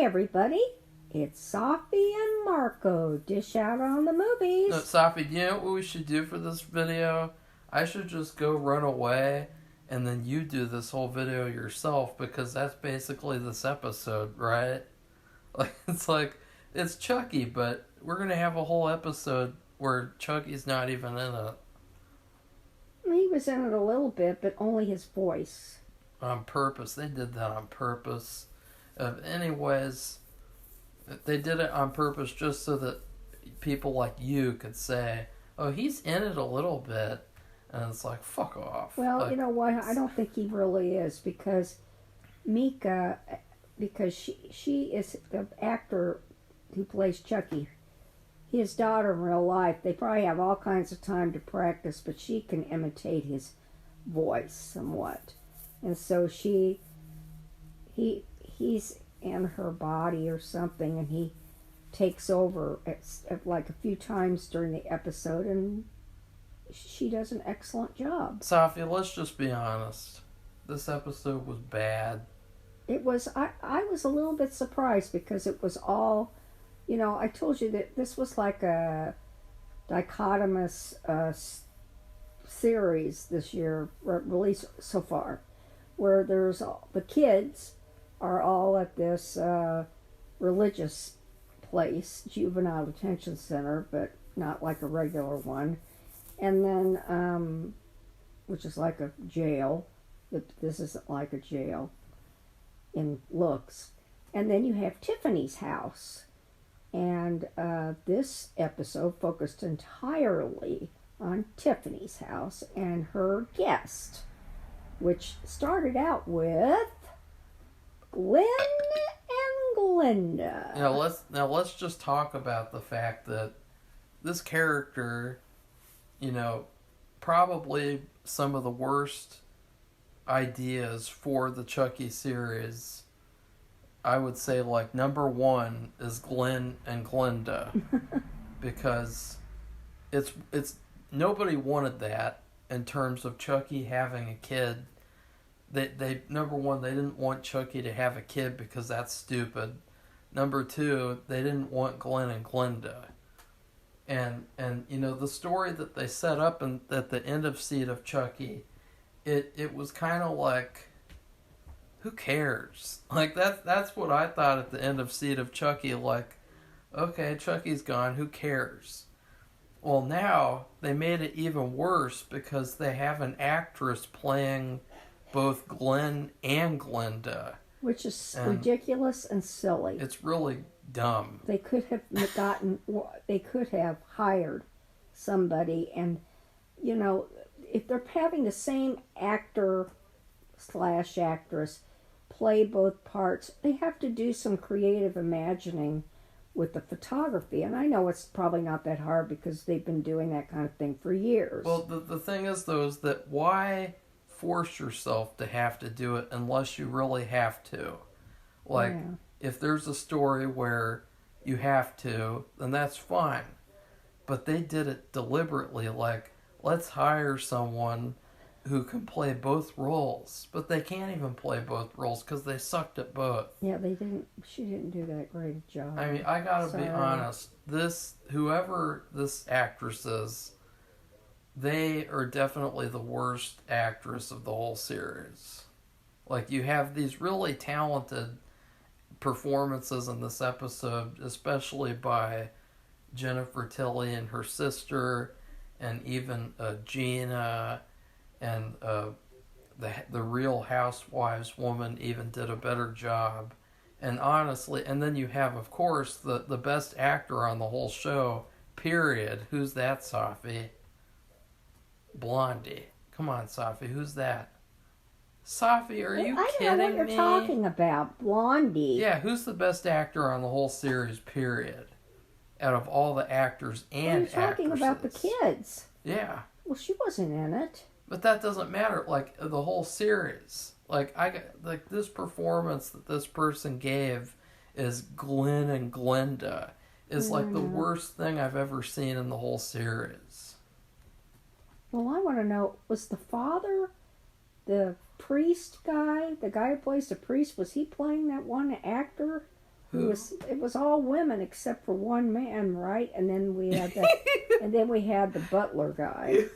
everybody. It's Safi and Marco. Dish out on the movies. No, Safi, do you know what we should do for this video? I should just go run away, and then you do this whole video yourself, because that's basically this episode, right? It's Chucky, but we're going to have a whole episode where Chucky's not even in it. He was in it a little bit, but only his voice. On purpose. They did that on purpose. Anyways, they did it on purpose just so that people like you could say, oh, he's in it a little bit. And it's like, fuck off. Well, you know what? I don't think he really is, because Mika, because she is the actor who plays Chucky. His daughter in real life, they probably have all kinds of time to practice, but she can imitate his voice somewhat. And so he's in her body or something, and he takes over at like a few times during the episode, and she does an excellent job. Safi, let's just be honest. This episode was bad. It was, I was a little bit surprised, because it was all, you know, I told you that this was like a dichotomous series this year, released so far, where there's the kids are all at this religious place, juvenile detention center, but not like a regular one, and then which is like a jail, but this isn't like a jail in looks. And then you have Tiffany's house, and this episode focused entirely on Tiffany's house and her guest, which started out with Glenn and Glenda. Now let's just talk about the fact that this character, you know, probably some of the worst ideas for the Chucky series. I would say, like, number one is Glenn and Glenda, because it's nobody wanted that in terms of Chucky having a kid. They number one, they didn't want Chucky to have a kid because that's stupid. Number two, they didn't want Glenn and Glenda. And you know, the story that they set up at the end of Seed of Chucky, it was kind of like, who cares? Like, that's what I thought at the end of Seed of Chucky, like, okay, Chucky's gone, who cares? Well, now they made it even worse, because they have an actress playing both Glenn and Glenda. Which is ridiculous and silly. It's really dumb. They could have hired somebody, and, you know, if they're having the same actor/actress play both parts, they have to do some creative imagining with the photography. And I know it's probably not that hard, because they've been doing that kind of thing for years. Well, the thing is, though, is that why force yourself to have to do it unless you really have to? Like, yeah. If there's a story where you have to, then that's fine. But they did it deliberately, like, let's hire someone who can play both roles. But they can't even play both roles because they sucked at both. Yeah, they didn't. She didn't do that great a job. I mean, I gotta be honest. Whoever this actress is, they are definitely the worst actress of the whole series. Like, you have these really talented performances in this episode, especially by Jennifer Tilly and her sister, and even Gina, and the Real Housewives woman even did a better job. And honestly, and then you have, of course, the best actor on the whole show, period. Who's that, Safi? Blondie. Come on, Safi, who's that? Safi, are you kidding me? I don't know what you're talking about. Blondie. Yeah, who's the best actor on the whole series, period? Out of all the actors and actresses. You're talking about the kids. Yeah. Well, she wasn't in it. But that doesn't matter, like, the whole series. Like, this performance that this person gave is Glenn and Glenda is like the worst thing I've ever seen in the whole series. Well, I want to know, was the father the priest guy, the guy who plays the priest, was he playing that one actor? Who? It was all women except for one man, right? And then we had the butler guy.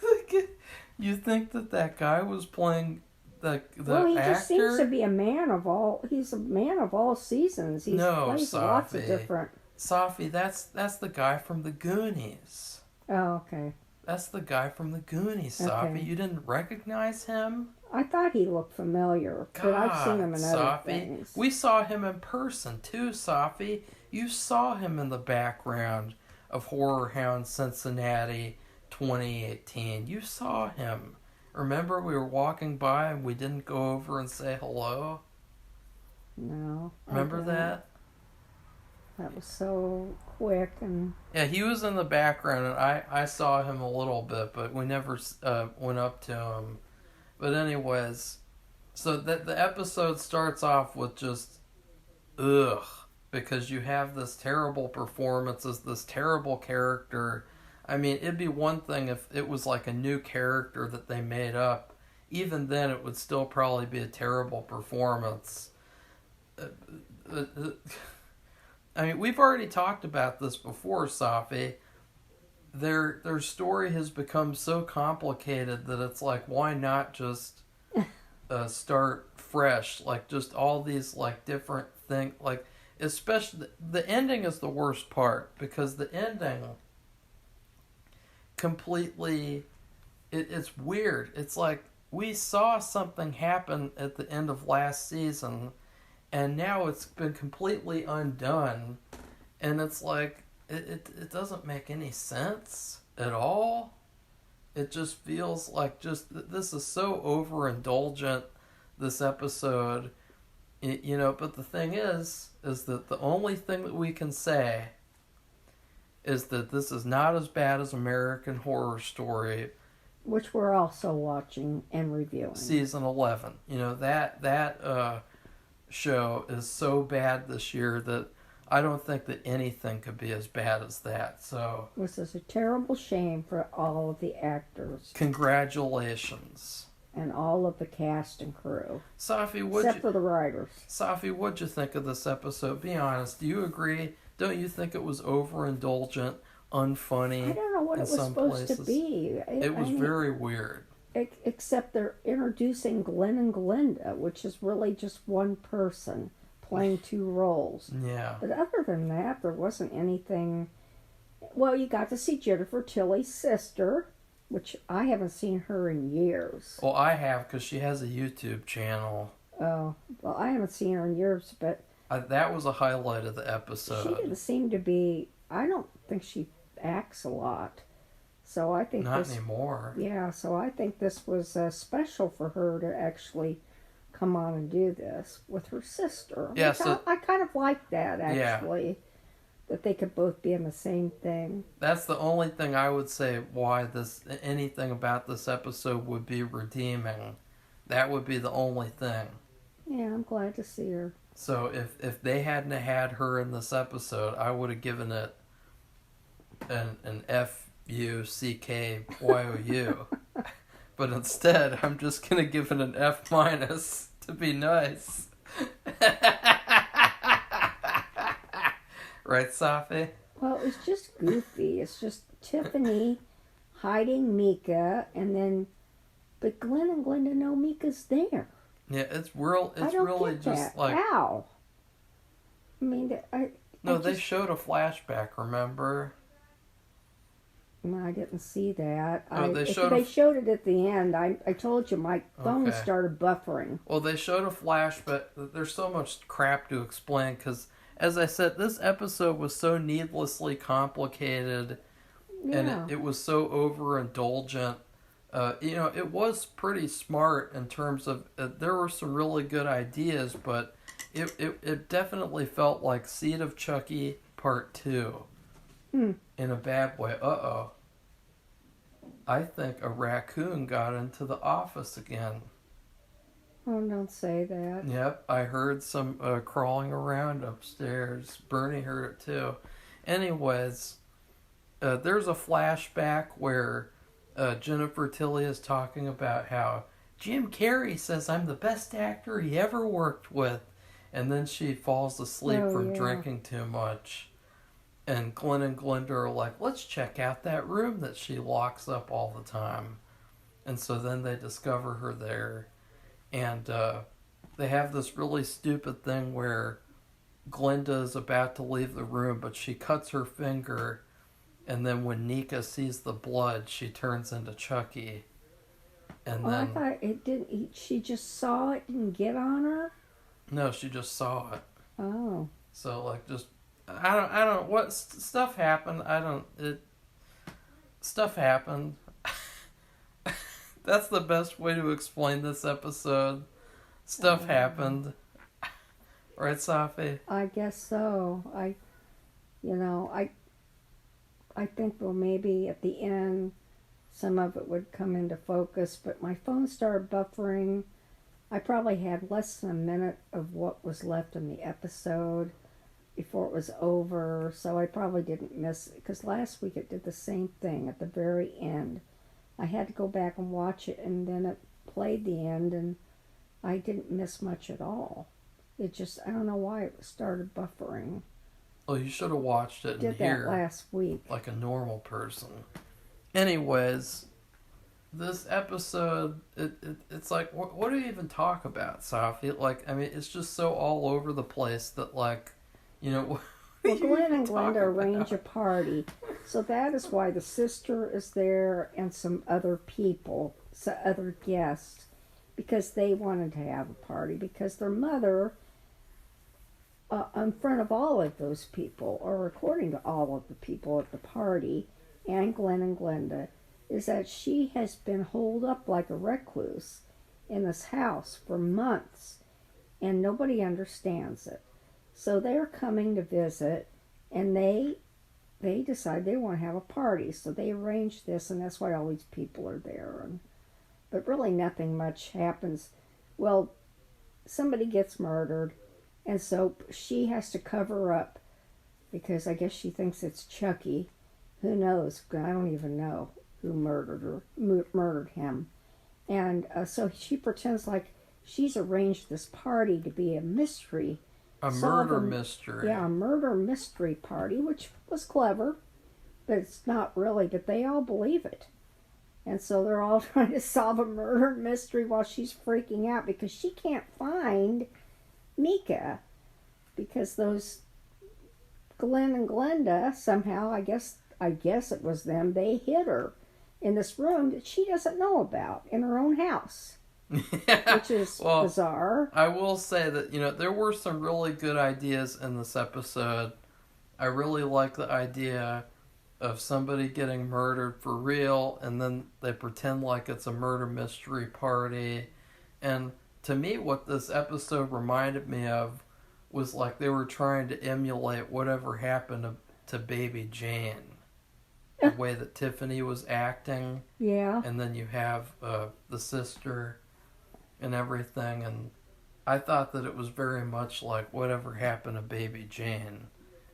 You think that guy was playing the well, he actor? just seems to be a man of all. He's a man of all seasons. He plays lots of different. Safi, that's the guy from the Goonies. Oh, okay. That's the guy from the Goonies, Safi. Okay. You didn't recognize him? I thought he looked familiar, but I've seen him in other Safi. things. We saw him in person too, Safi. You saw him in the background of Horror Hound Cincinnati 2018. You saw him. Remember, we were walking by and we didn't go over and say hello? No. Remember that? That was so quick and... Yeah, he was in the background, and I saw him a little bit, but we never went up to him. But anyways, so the episode starts off with just, ugh, because you have this terrible performance as this terrible character. I mean, it'd be one thing if it was like a new character that they made up. Even then, it would still probably be a terrible performance. I mean, we've already talked about this before, Safi. Their story has become so complicated that it's like, why not just start fresh? Like, just all these, like, different things. Like, especially, the ending is the worst part, because the ending completely, it's weird. It's like, we saw something happen at the end of last season, and now it's been completely undone, and it's like, it doesn't make any sense at all. It just feels like this is so overindulgent, this episode, but the thing is that the only thing that we can say is that this is not as bad as American Horror Story, which we're also watching and reviewing. Season 11. That show is so bad this year that I don't think that anything could be as bad as that. So this is a terrible shame for all of the actors. Congratulations. And all of the cast and crew. Safi, except for the writers. Safi, what'd you think of this episode? Be honest. Do you agree? Don't you think it was overindulgent, unfunny? I don't know what it was supposed to be. It was very weird. Except they're introducing Glenn and Glenda, which is really just one person playing two roles. Yeah. But other than that, there wasn't anything... Well, you got to see Jennifer Tilly's sister, which I haven't seen her in years. Well, I have, because she has a YouTube channel. Oh, well, I haven't seen her in years, but... that was a highlight of the episode. She didn't seem to be... I don't think she acts a lot. So I think Not anymore. Yeah, so I think this was special for her to actually come on and do this with her sister. Yeah, I kind of like that, actually. Yeah. That they could both be in the same thing. That's the only thing I would say why anything about this episode would be redeeming. That would be the only thing. Yeah, I'm glad to see her. So if they hadn't had her in this episode, I would have given it an F-U-C-K-Y-O-U. But instead, I'm just going to give it an F- to be nice. Right, Safi? Well, it's just goofy. It's just Tiffany hiding Mika, but Glenn and Glenda know Mika's there. Yeah, it's really just that. like... How? I mean, they showed a flashback, remember? No, I didn't see that. Oh, they showed it at the end. I told you my phone started buffering. Well, they showed a flashback. There's so much crap to explain because, as I said, this episode was so needlessly complicated, and it was so overindulgent. It was pretty smart in terms of there were some really good ideas, but it definitely felt like Seed of Chucky Part 2 in a bad way. Uh-oh. I think a raccoon got into the office again. Oh, don't say that. Yep, I heard some crawling around upstairs. Bernie heard it too. Anyways, there's a flashback where Jennifer Tilly is talking about how Jim Carrey says I'm the best actor he ever worked with. and then she falls asleep from yeah. drinking too much. And Glenn and Glenda are like, let's check out that room that she locks up all the time. And so then they discover her there. And they have this really stupid thing where Glenda is about to leave the room, but she cuts her finger. And then when Nika sees the blood, she turns into Chucky. And Oh, then... I thought it didn't. She just saw it and get on her. No, she just saw it. Oh. So like just I don't what stuff happened. Stuff happened. That's the best way to explain this episode. Stuff happened. Right, Safi? I guess so. I think, well, maybe at the end some of it would come into focus, but my phone started buffering. I probably had less than a minute of what was left in the episode before it was over, so I probably didn't miss it, because last week it did the same thing at the very end. I had to go back and watch it, and then it played the end, and I didn't miss much at all. It just, I don't know why it started buffering. Well, you should have watched it Did that last week. Like a normal person. Anyways, this episode, it's like, what do you even talk about, Safi? Like, I mean, it's just so all over the place that, like, you know... Well, Glenn and Glenda arrange a party. So that is why the sister is there and some other people, some other guests, because they wanted to have a party. Because their mother, in front of all of those people, or according to all of the people at the party, and Glenn and Glenda, is that she has been holed up like a recluse in this house for months, and nobody understands it. So they're coming to visit, and they decide they want to have a party. So they arrange this, and that's why all these people are there. But really nothing much happens. Well, somebody gets murdered, and so she has to cover up, because I guess she thinks it's Chucky. Who knows? I don't even know who murdered him. And so she pretends like she's arranged this party to be a mystery. A murder mystery. Yeah, a murder mystery party, which was clever, but it's not really, but they all believe it. And so they're all trying to solve a murder mystery while she's freaking out because she can't find Nika. Because those Glenn and Glenda, somehow, I guess it was them, they hid her in this room that she doesn't know about in her own house. Yeah. Which is bizarre. I will say that, there were some really good ideas in this episode. I really like the idea of somebody getting murdered for real, and then they pretend like it's a murder mystery party. And to me, what this episode reminded me of was like they were trying to emulate whatever happened to Baby Jane. The way that Tiffany was acting. Yeah. And then you have the sister and everything, and I thought that it was very much like whatever happened to Baby Jane.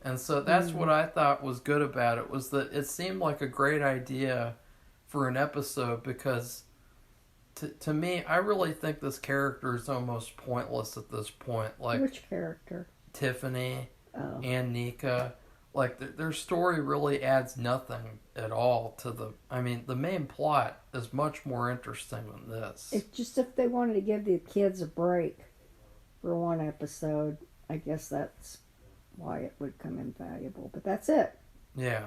And so that's what I thought was good about it, was that it seemed like a great idea for an episode, because to me, I really think this character is almost pointless at this point. Like, which character? Tiffany and Nika. Like, their story really adds nothing at all to the main plot is much more interesting than this. It's just if they wanted to give the kids a break for one episode, I guess that's why it would come invaluable. But that's it. Yeah.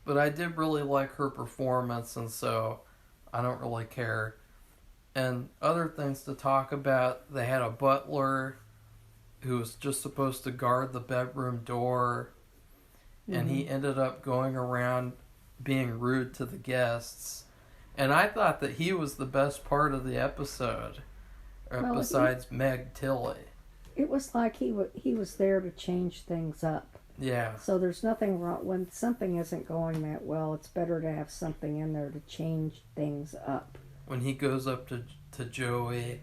But I did really like her performance, and so I don't really care. And other things to talk about, they had a butler who was just supposed to guard the bedroom door, and he ended up going around being rude to the guests. And I thought that he was the best part of the episode, besides Meg Tilly. It was like he was there to change things up. Yeah. So there's nothing wrong. When something isn't going that well, it's better to have something in there to change things up. When he goes up to Joey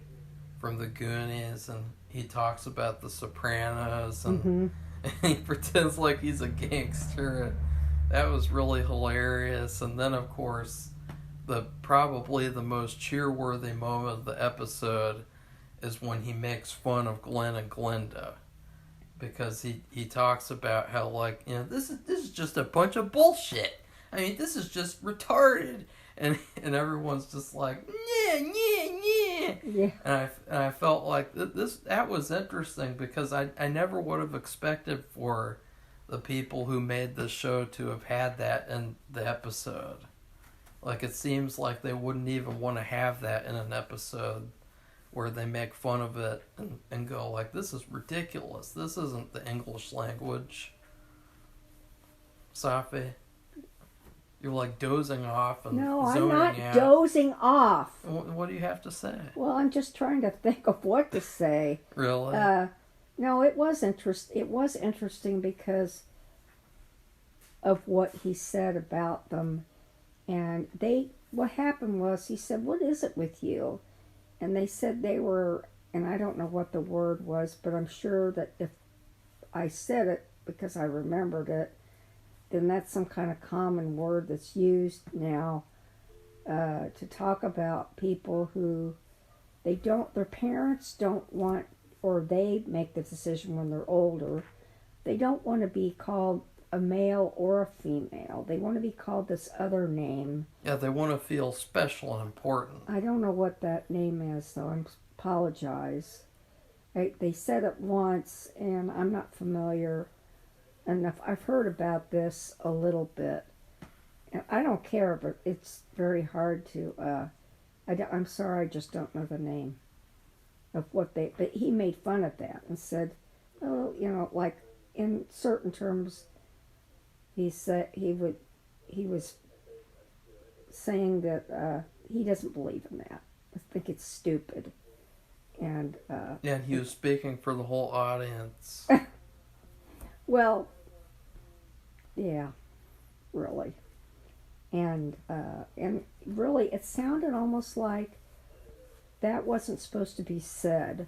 from the Goonies, and he talks about the Sopranos, and he pretends like he's a gangster. That was really hilarious. And then, of course, probably the most cheer-worthy moment of the episode is when he makes fun of Glenn and Glenda. Because he talks about how, like, you know, this is just a bunch of bullshit. I mean, this is just retarded. And everyone's just like, yeah, yeah, yeah. Yeah. And I felt like that was interesting because I never would have expected for the people who made this show to have had that in the episode. Like, it seems like they wouldn't even want to have that in an episode where they make fun of it and go like, this is ridiculous. This isn't the English language. Safi, you're like dozing off and No, zoning I'm not out. Dozing off. What do you have to say? Well, I'm just trying to think of what to say. Really? No, it was interesting because of what he said about them. And what happened was, he said, what is it with you? And they said they were, and I don't know what the word was, but I'm sure that if I said it because I remembered it, then that's some kind of common word that's used now to talk about people who their parents don't want, or they make the decision when they're older, they don't want to be called a male or a female. They want to be called this other name. Yeah, they want to feel special and important. I don't know what that name is, so I apologize. They said it once, and I'm not familiar enough. I've heard about this a little bit. And I don't care, but it's very hard to... I'm sorry, I just don't know the name of what they... But he made fun of that and said, oh, you know, like in certain terms... He said he was saying that he doesn't believe in that. I think it's stupid. And yeah, he was speaking for the whole audience. Well, yeah, really. And really, it sounded almost like that wasn't supposed to be said.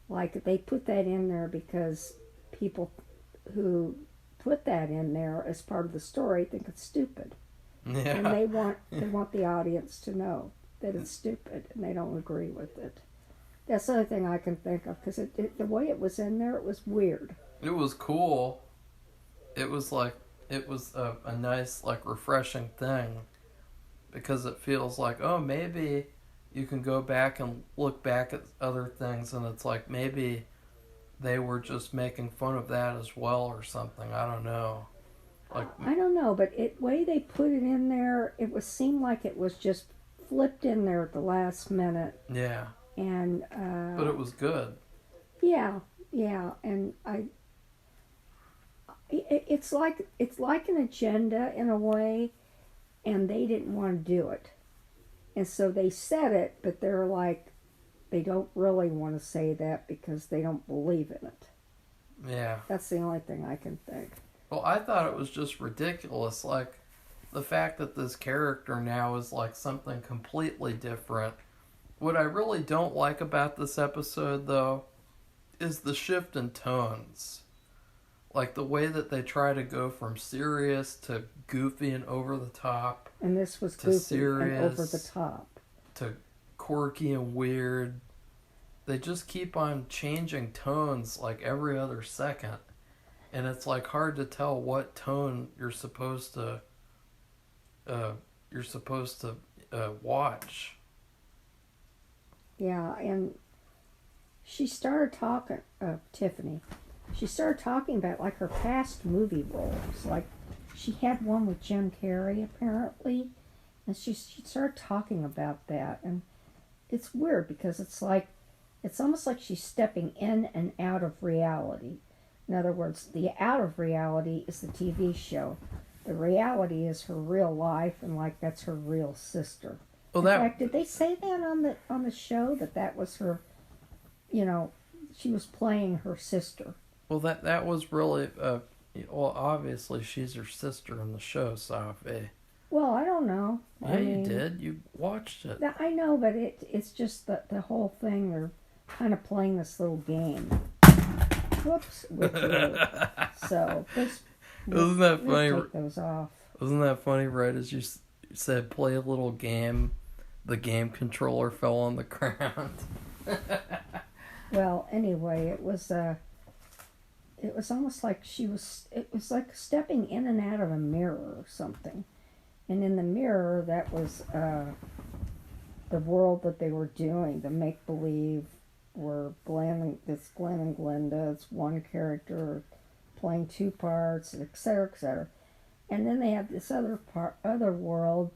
Like they put that in there because people who put that in there as part of the story think it's stupid. Yeah. And they want the audience to know that it's stupid and they don't agree with it. That's the only thing I can think of, because the way it was in there, it was weird. It was cool. It was like, it was a nice, like, refreshing thing, because it feels like, oh, maybe you can go back and look back at other things, and it's like, maybe they were just making fun of that as well or something. I don't know. Like, I don't know, but way they put it in there, seemed like it was just flipped in there at the last minute. Yeah. And but it was good. Yeah, and it's like an agenda in a way, and they didn't want to do it, and so they said it, but they're like, they don't really want to say that because they don't believe in it. Yeah. That's the only thing I can think. Well, I thought it was just ridiculous. Like, the fact that this character now is like something completely different. What I really don't like about this episode, though, is the shift in tones. Like, the way that they try to go from serious to goofy and over the top. And this was to goofy serious, and over the top. To quirky and weird. They just keep on changing tones like every other second. And it's like hard to tell what tone you're supposed to watch. Yeah, and she started talking, Tiffany, she started talking about like her past movie roles. Like she had one with Jim Carrey apparently, and she started talking about that, and it's weird because it's almost like she's stepping in and out of reality. In other words, the out of reality is the TV show. The reality is her real life, and like that's her real sister. Well, In fact, did they say that on the show that was her? You know, she was playing her sister. Well, that was really well. Obviously, she's her sister in the show, Safi. Well, I don't know. Yeah, you did. You watched it. I know, but it's just the whole thing. They're kind of playing this little game. Whoops, with you. So Isn't that funny? Take those off. Wasn't that funny? Right as you said, play a little game, the game controller fell on the ground. Well, anyway, it was almost like it was like stepping in and out of a mirror or something. And in the mirror, that was the world that they were doing, the make believe, were Glenn and Glenda, it's one character playing two parts, etc., etc. And then they have this other world,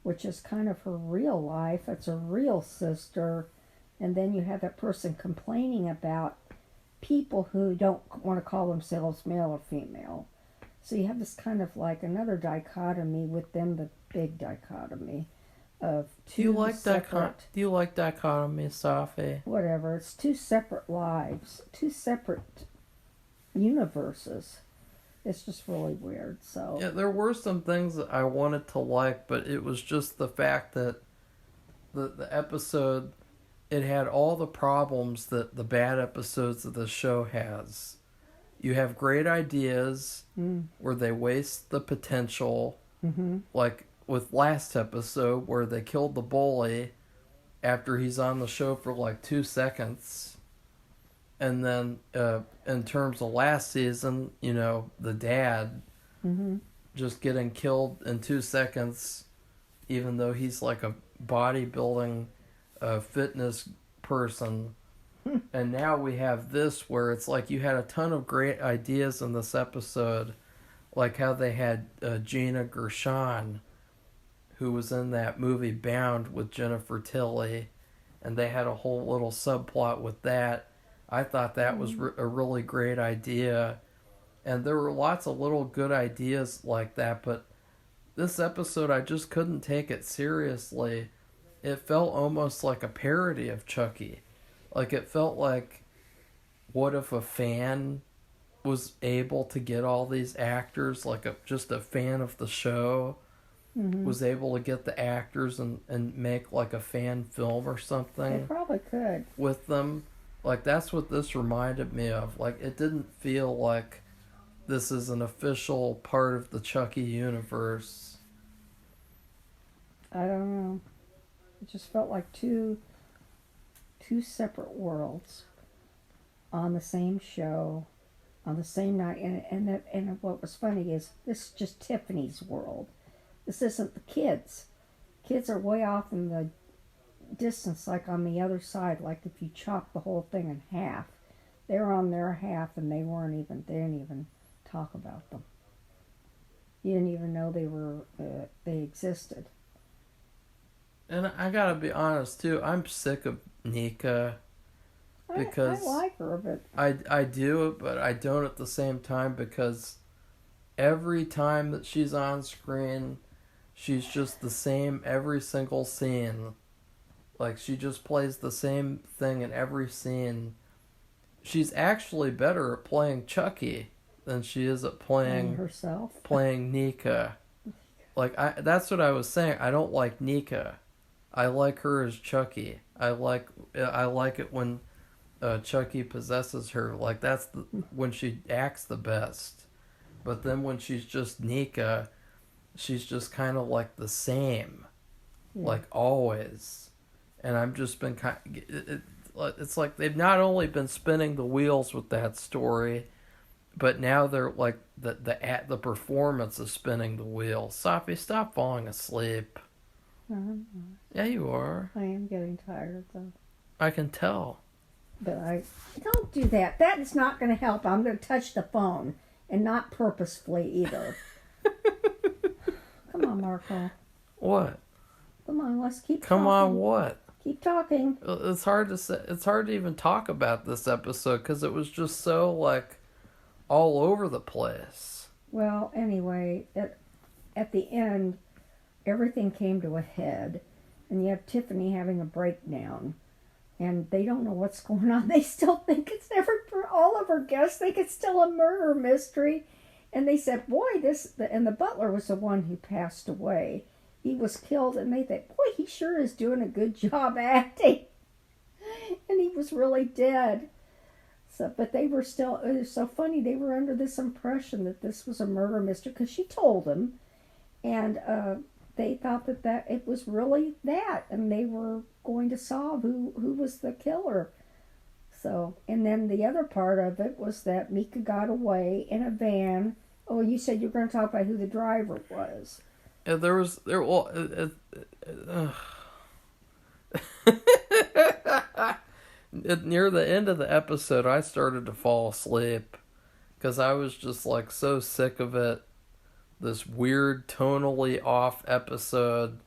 which is kind of her real life. It's a real sister, and then you have that person complaining about people who don't want to call themselves male or female. So you have this kind of like another dichotomy within the big dichotomy of Do you two like separate, Do you like dichotomy, Safi? whatever, it's two separate lives, two separate universes. It's just really weird. So Yeah, there were some things that I wanted to like, but it was just the fact that the episode, it had all the problems that the bad episodes of the show has. You have great ideas where they waste the potential, like with last episode where they killed the bully after he's on the show for like 2 seconds. And then in terms of last season, the dad just getting killed in 2 seconds, even though he's like a bodybuilding fitness person. And now we have this where it's like you had a ton of great ideas in this episode, like how they had Gina Gershon, who was in that movie Bound with Jennifer Tilly, and they had a whole little subplot with that. I thought that was a really great idea, and there were lots of little good ideas like that, but this episode I just couldn't take it seriously. It felt almost like a parody of Chucky. Like, it felt like, what if a fan was able to get all these actors, like just a fan of the show, was able to get the actors and make like a fan film or something. they probably could. With them. Like, that's what this reminded me of. Like, it didn't feel like this is an official part of the Chucky universe. I don't know. It just felt like two separate worlds on the same show, on the same night. And what was funny is this is just Tiffany's world. This isn't the kids. Kids are way off in the distance, like on the other side. Like if you chop the whole thing in half, they're on their half, and they didn't even talk about them. You didn't even know they existed. And I gotta be honest too, I'm sick of Nika, because I like her, but I do, but I don't at the same time, because every time that she's on screen, she's just the same every single scene. Like, she just plays the same thing in every scene. She's actually better at playing Chucky than she is at playing herself, playing Nika. Like, that's what I was saying. I don't like Nika. I like her as Chucky. I like it when Chucky possesses her. Like, that's when she acts the best. But then when she's just Nika, she's just kind of like the same, like always. And I've just been it's like they've not only been spinning the wheels with that story, but now they're like the performance is spinning the wheels. Safi, stop falling asleep. Yeah, you are. I am getting tired though. I can tell. But I don't do that. That is not going to help. I'm going to touch the phone, and not purposefully either. Come on, Marco. What? Come on, let's keep Come talking. on, what? Keep talking. It's hard to say. It's hard to even talk about this episode because it was just so like all over the place. Well, anyway, at the end, everything came to a head, and you have Tiffany having a breakdown, and they don't know what's going on. They still think it's all of her guests think it's still a murder mystery, and they said, "Boy, and the butler was the one who passed away. He was killed," and they think, "Boy, he sure is doing a good job acting," and he was really dead. So, but they were still. It was so funny. They were under this impression that this was a murder mystery because she told them, and they thought that it was really that, and they were going to solve who was the killer. So, and then the other part of it was that Mika got away in a van. Oh, you said you were going to talk about who the driver was. Yeah, near the end of the episode, I started to fall asleep because I was just like so sick of it. This weird, tonally off episode,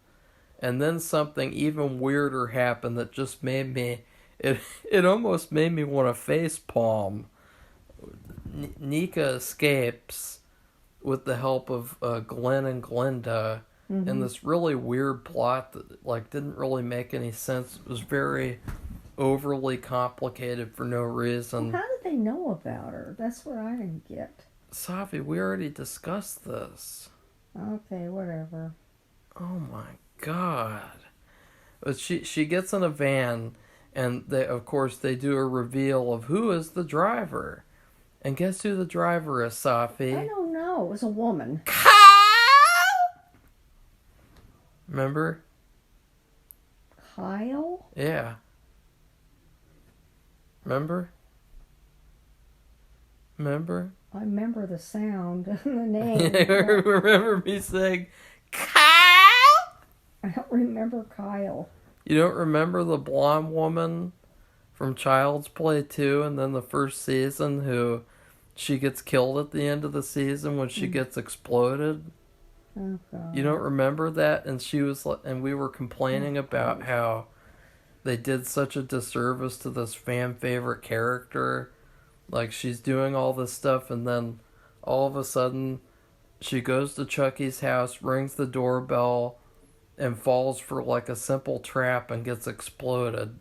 and then something even weirder happened that just made me. It almost made me want to face palm. Nika escapes with the help of Glenn and Glenda, in this really weird plot that like didn't really make any sense. It was very overly complicated for no reason. Well, how did they know about her? That's what I didn't get. Safi, we already discussed this. Okay, whatever. Oh my god. But she gets in a van, and they do a reveal of who is the driver. And guess who the driver is, Safi? I don't know. It was a woman. Remember? Kyle? Yeah. Remember? I remember the sound and the name. Remember me saying, Kyle? I don't remember Kyle. You don't remember the blonde woman from Child's Play 2 and then the first season who she gets killed at the end of the season when she gets exploded? Oh, God. You don't remember that? And she was like, and we were complaining about how they did such a disservice to this fan favorite character. Like, she's doing all this stuff, and then all of a sudden she goes to Chucky's house, rings the doorbell, and falls for like a simple trap and gets exploded.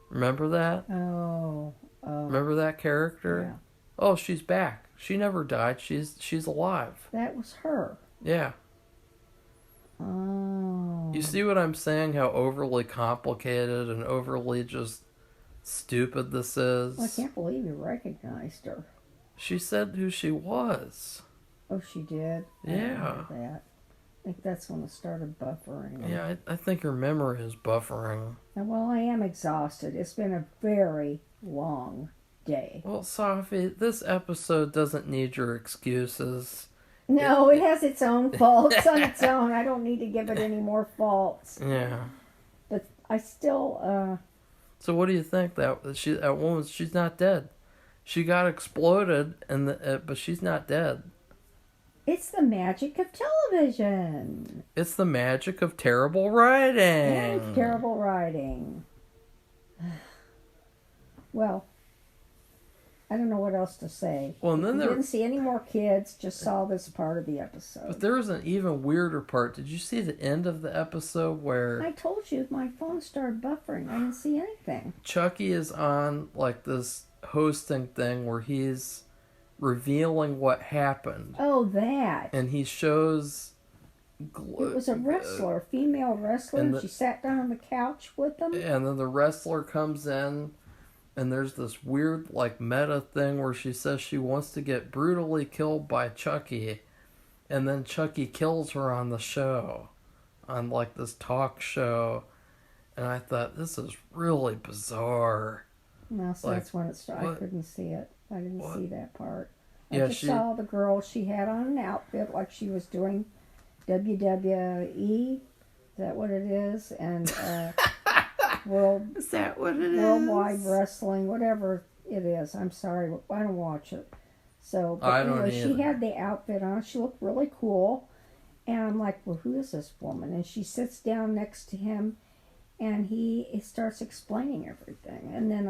Remember that? Oh. Remember that character? Yeah. Oh, she's back. She never died. She's alive. That was her. Yeah. Oh. You see what I'm saying? How overly complicated and overly just stupid this is? Well, I can't believe you recognized her. She said who she was. Oh, she did? Yeah. I remember that. I think that's when it started buffering. Yeah, I think her memory is buffering. And well, I am exhausted. It's been a very long day. Well, Safi, this episode doesn't need your excuses. No, it has its own faults on its own. I don't need to give it any more faults. Yeah. But I still, So what do you think? That woman, she's not dead. She got exploded, but she's not dead. It's the magic of television. It's the magic of terrible writing. And terrible writing. Well, I don't know what else to say. Well, and then we didn't see any more kids, just saw this part of the episode. But there was an even weirder part. Did you see the end of the episode where I told you my phone started buffering. I didn't see anything. Chucky is on like this hosting thing where he's revealing what happened. Oh, that. And he shows It was a wrestler, a female wrestler, and she sat down on the couch with them. And then the wrestler comes in, and there's this weird, like, meta thing where she says she wants to get brutally killed by Chucky, and then Chucky kills her on the show, on, like, this talk show. And I thought, this is really bizarre. No, so like, that's when it started. I couldn't see it. I didn't see that part. I Yeah, just saw the girl. She had on an outfit like she was doing WWE. Is that what it is? And Is that what it is? Worldwide Wrestling, whatever it is. I'm sorry, I don't watch it. So, but I don't anyway, either. she had the outfit on. She looked really cool. And I'm like, well, who is this woman? And she sits down next to him, and he starts explaining everything. And then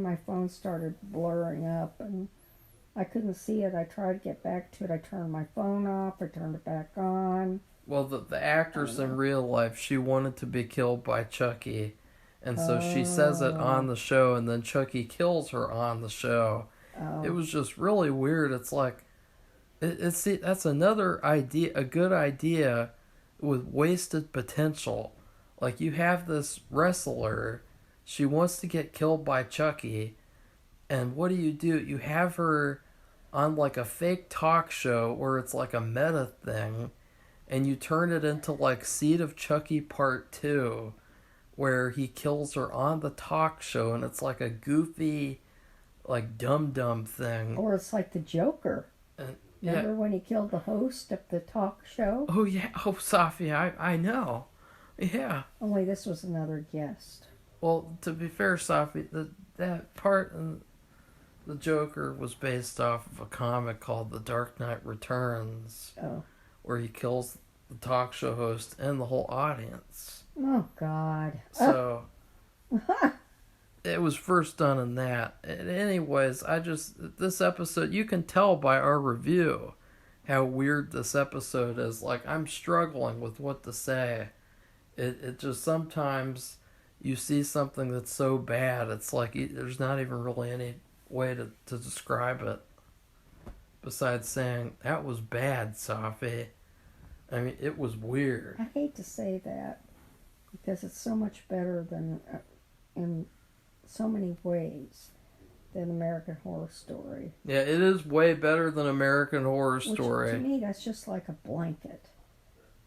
my phone started blurring up, and I couldn't see it. I tried to get back to it. I turned my phone off. I turned it back on. Well, the actress in real life, she wanted to be killed by Chucky. And so she says it on the show, and then Chucky kills her on the show. Oh. It was just really weird. It's like, see, that's another idea, a good idea with wasted potential. Like, you have this wrestler, she wants to get killed by Chucky, and what do? You have her on like a fake talk show where it's like a meta thing, and you turn it into like Seed of Chucky Part 2, where he kills her on the talk show, and it's like a goofy, like dumb thing. Or it's like the Joker. Remember when he killed the host of the talk show? Oh yeah. Oh, Safi, I know. Yeah. Only this was another guest. Well, to be fair, Safi, that part in the Joker was based off of a comic called The Dark Knight Returns, where he kills the talk show host and the whole audience. Oh, God. So, it was first done in that. Anyways, this episode, you can tell by our review how weird this episode is. Like, I'm struggling with what to say. It just sometimes you see something that's so bad, it's like there's not even really any way to describe it besides saying, that was bad, Safi. I mean, it was weird. I hate to say that because it's so much better than, in so many ways, than American Horror Story. Yeah, it is way better than American Horror Story. Which, to me, that's just like a blanket.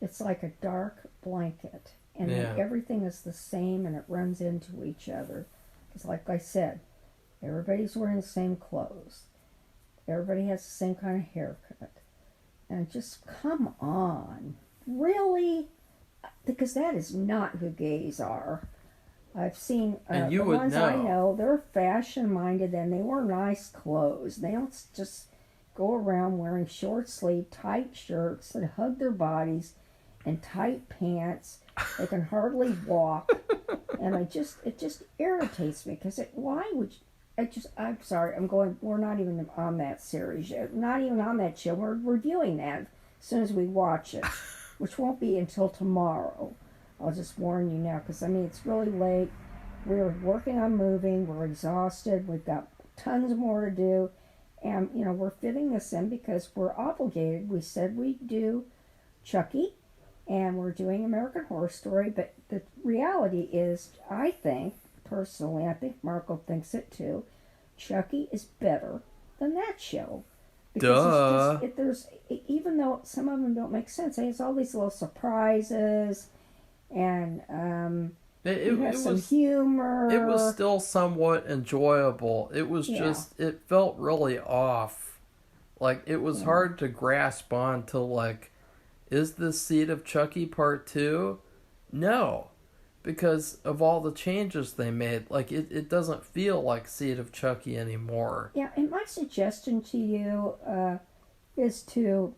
It's like a dark blanket. And then everything is the same and it runs into each other. Because like I said, everybody's wearing the same clothes. Everybody has the same kind of haircut. And just, come on. Really? Because that is not who gays are. I've seen and you the would ones know. I know, they're fashion-minded and they wear nice clothes. They don't just go around wearing short-sleeved, tight shirts that hug their bodies and tight pants. They can hardly walk. And it just irritates me because why would you, I'm sorry, we're not even on that series yet. Not even on that show. We're reviewing that as soon as we watch it, which won't be until tomorrow. I'll just warn you now because, I mean, it's really late. We're working on moving. We're exhausted. We've got tons more to do. And, we're fitting this in because we're obligated. We said we'd do Chucky and we're doing American Horror Story. But the reality is, I think, personally, I think Marco thinks it too, Chucky is better than that show. Because there's even though some of them don't make sense, it has all these little surprises, and it has some humor. It was still somewhat enjoyable. It was just, it felt really off. Like, it was hard to grasp on to, like, is this Seed of Chucky Part 2? No. Because of all the changes they made. Like, it doesn't feel like Seed of Chucky anymore. Yeah, and my suggestion to you is to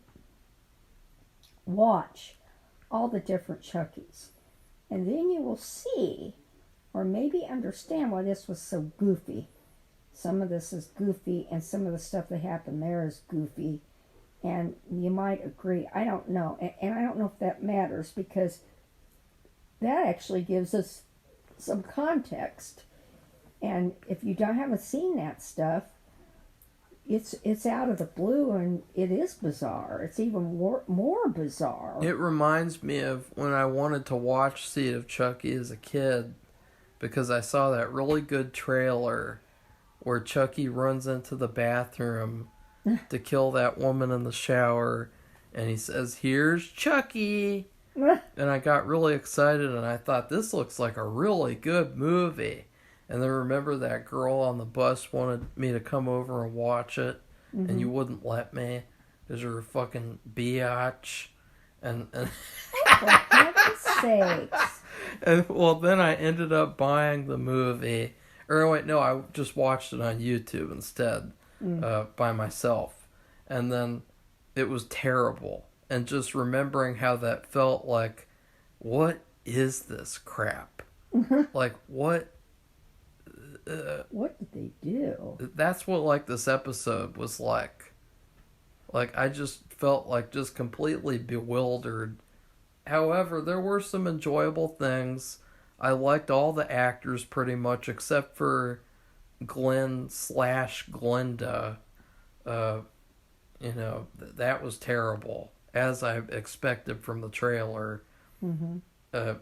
watch all the different Chuckies. And then you will see, or maybe understand why this was so goofy. Some of this is goofy, and some of the stuff that happened there is goofy. And you might agree. I don't know. And I don't know if that matters, because that actually gives us some context. And if you haven't seen that stuff, it's out of the blue, and it is bizarre. It's even more bizarre. It reminds me of when I wanted to watch Seed of Chucky as a kid, because I saw that really good trailer where Chucky runs into the bathroom to kill that woman in the shower, and he says, "Here's Chucky." And I got really excited, and I thought, this looks like a really good movie. And then remember that girl on the bus wanted me to come over and watch it, and you wouldn't let me because you're a fucking biatch. And for heaven's sakes. And well, then I ended up buying the movie. Or wait, no, I just watched it on YouTube instead, by myself. And then it was terrible. And just remembering how that felt, like, what is this crap? Like, what? What did they do? That's what, like, this episode was like. Like, I just felt like just completely bewildered. However, there were some enjoyable things. I liked all the actors pretty much, except for Glenn/Glenda. That was terrible, as I expected from the trailer. And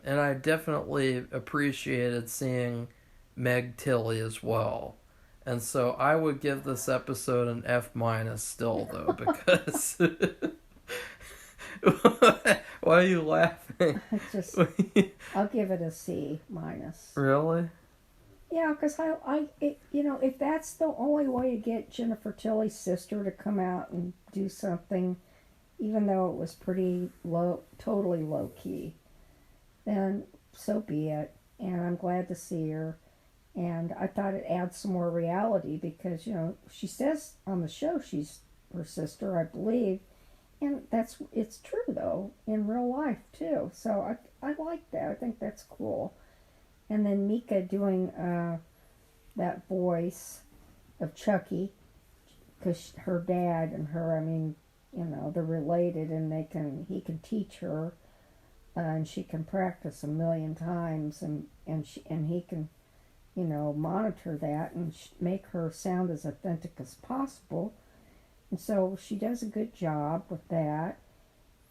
I definitely appreciated seeing Meg Tilly as well. And so I would give this episode an F- still, though, because... Why are you laughing? Just, I'll give it a C minus. Really? Yeah, because if that's the only way to get Jennifer Tilly's sister to come out and do something, even though it was pretty low, totally low key, then so be it. And I'm glad to see her. And I thought it adds some more reality because, she says on the show she's her sister, I believe. And it's true, though, in real life, too. So I like that. I think that's cool. And then Mika doing that voice of Chucky, because her dad and her, they're related, and he can teach her, and she can practice a million times, and he can, monitor that and make her sound as authentic as possible. And so she does a good job with that.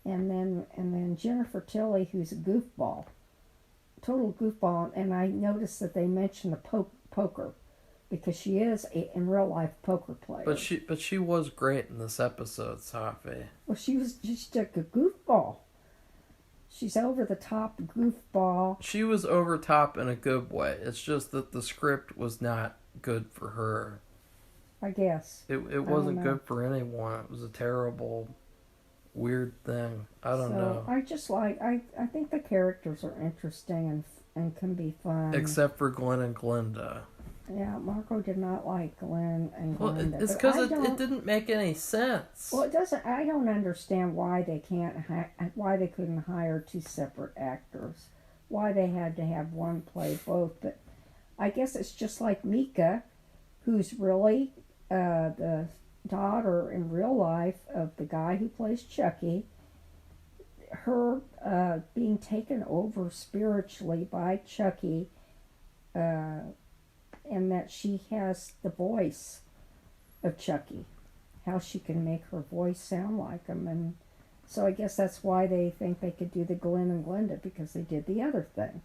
And then Jennifer Tilly, who's a goofball, total goofball. And I noticed that they mentioned the poker, because she is in real life poker player. But she was great in this episode, Safi. Well, she's like a goofball. She's over the top goofball. She was over top in a good way. It's just that the script was not good for her. I guess. It wasn't good for anyone. It was a terrible, weird thing. I don't know. I just I think the characters are interesting and can be fun. Except for Glenn and Glenda. Yeah, Marco did not like Glenn and Glenda. Well, it's because it didn't make any sense. Well, it doesn't. I don't understand why they why they couldn't hire two separate actors. Why they had to have one play both. But I guess it's just like Mika, who's really the daughter in real life of the guy who plays Chucky. Her being taken over spiritually by Chucky. And that she has the voice of Chucky, how she can make her voice sound like him. And so I guess that's why they think they could do the Glenn and Glenda, because they did the other thing.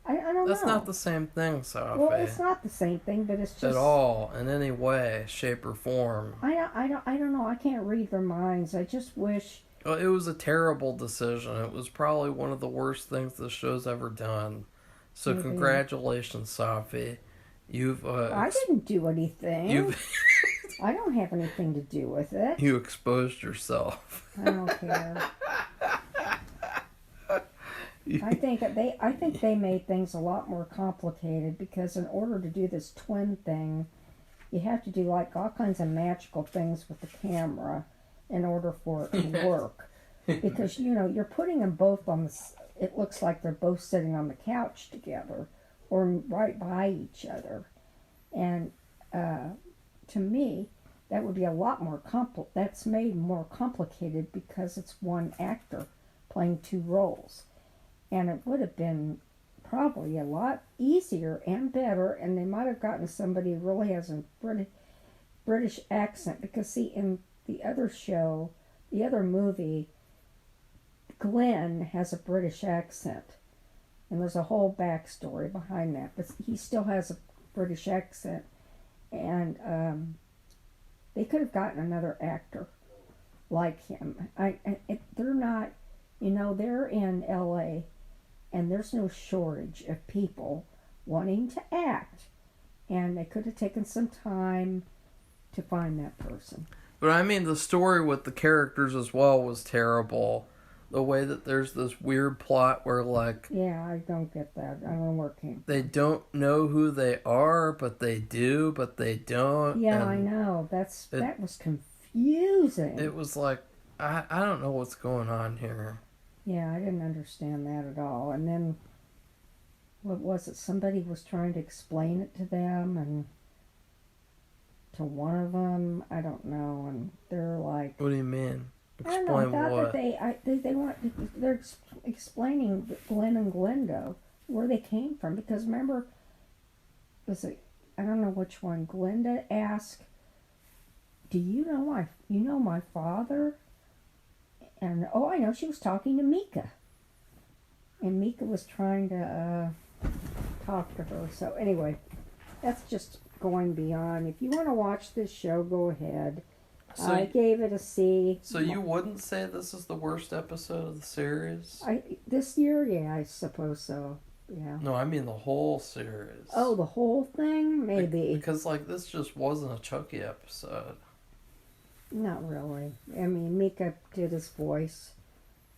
I don't know. That's not the same thing, Safi. Well, it's not the same thing, but it's just... At all, in any way, shape, or form. I don't know. I can't read their minds. I just wish... Well, it was a terrible decision. It was probably one of the worst things the show's ever done. So congratulations, Safi. I didn't do anything. I don't have anything to do with it. You exposed yourself. I don't care. I think they made things a lot more complicated, because in order to do this twin thing, you have to do like all kinds of magical things with the camera in order for it to work. Because you're putting them both on the. It looks like they're both sitting on the couch together, or right by each other. And to me, that would be a lot more that's made more complicated because it's one actor playing two roles. And it would have been probably a lot easier and better, and they might have gotten somebody who really has a British accent. Because see, in the other show, the other movie, Glenn has a British accent. And there's a whole backstory behind that. But he still has a British accent. And they could have gotten another actor like him. They're not, they're in L.A., and there's no shortage of people wanting to act. And they could have taken some time to find that person. But I mean, the story with the characters as well was terrible. The way that there's this weird plot where, like... Yeah, I don't get that. I don't know where it came from. They don't know who they are, but they do, but they don't. Yeah, I know. That was confusing. It was like, I don't know what's going on here. Yeah, I didn't understand that at all. And then, what was it? Somebody was trying to explain it to them, and to one of them, I don't know, and they're like... What do you mean? Explain what? I thought that they're explaining Glenn and Glenda, where they came from. Because remember, I don't know which one, Glenda asked, do you know my father? And, I know, she was talking to Mika. And Mika was trying to talk to her. So anyway, that's just going beyond. If you want to watch this show, go ahead. I gave it a C. So you wouldn't say this is the worst episode of the series? This year, yeah, I suppose so. Yeah. No, I mean the whole series. Oh, the whole thing? Maybe. Because, like, this just wasn't a Chucky episode. Not really. I mean, Mika did his voice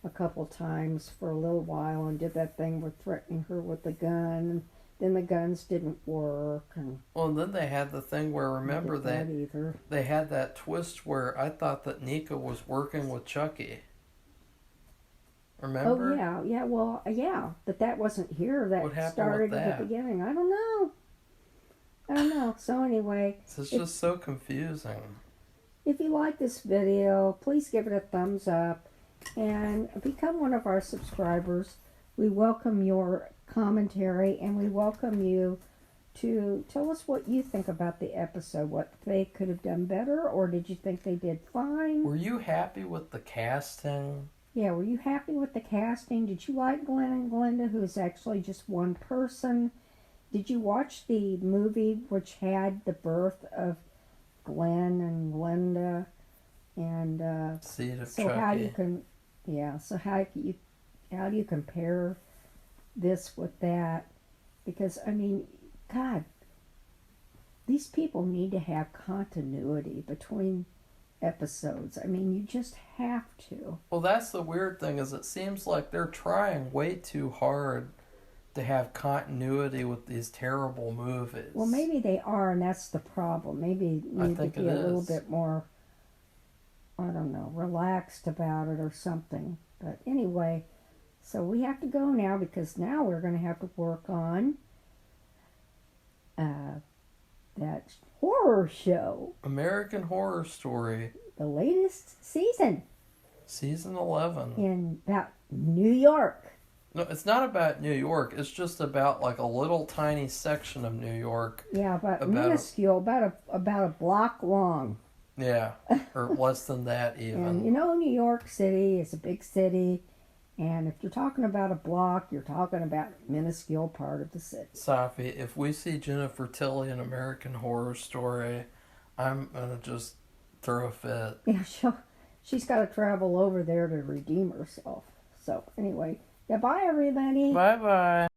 a couple times for a little while and did that thing with threatening her with the gun. Then the guns didn't work. And then they had the thing where, remember that either. They had that twist where I thought that Nika was working with Chucky. Remember? Oh, yeah. Well, yeah. But that wasn't here. That What happened started with at that? the beginning. I don't know. So anyway. It's just so confusing. If you like this video, please give it a thumbs up and become one of our subscribers. We welcome your commentary and we welcome you to tell us what you think about the episode, what they could have done better, or did you think they did fine? Were you happy with the casting? Yeah, were you happy with the casting? Did you like Glenn and Glenda, who's actually just one person? Did you watch the movie which had the birth of Glenn and Glenda? And Seed of so Chucky. how do you compare this with that? Because I mean, God, these people need to have continuity between episodes. I mean, you just have to. Well, that's the weird thing, is it seems like they're trying way too hard to have continuity with these terrible movies. Well, maybe they are, and that's the problem. Maybe need to be a little bit more, I don't know, relaxed about it or something. But anyway, so we have to go now because now we're going to have to work on that horror show. American Horror Story. The latest season. Season 11. In about New York. No, it's not about New York. It's just about like a little tiny section of New York. Yeah, about minuscule, about a block long. Yeah, or less than that even. And you know, New York City is a big city, and if you're talking about a block, you're talking about a minuscule part of the city. Safi, if we see Jennifer Tilly in American Horror Story, I'm gonna just throw a fit. Yeah, she's got to travel over there to redeem herself. So anyway, yeah, bye everybody. Bye bye.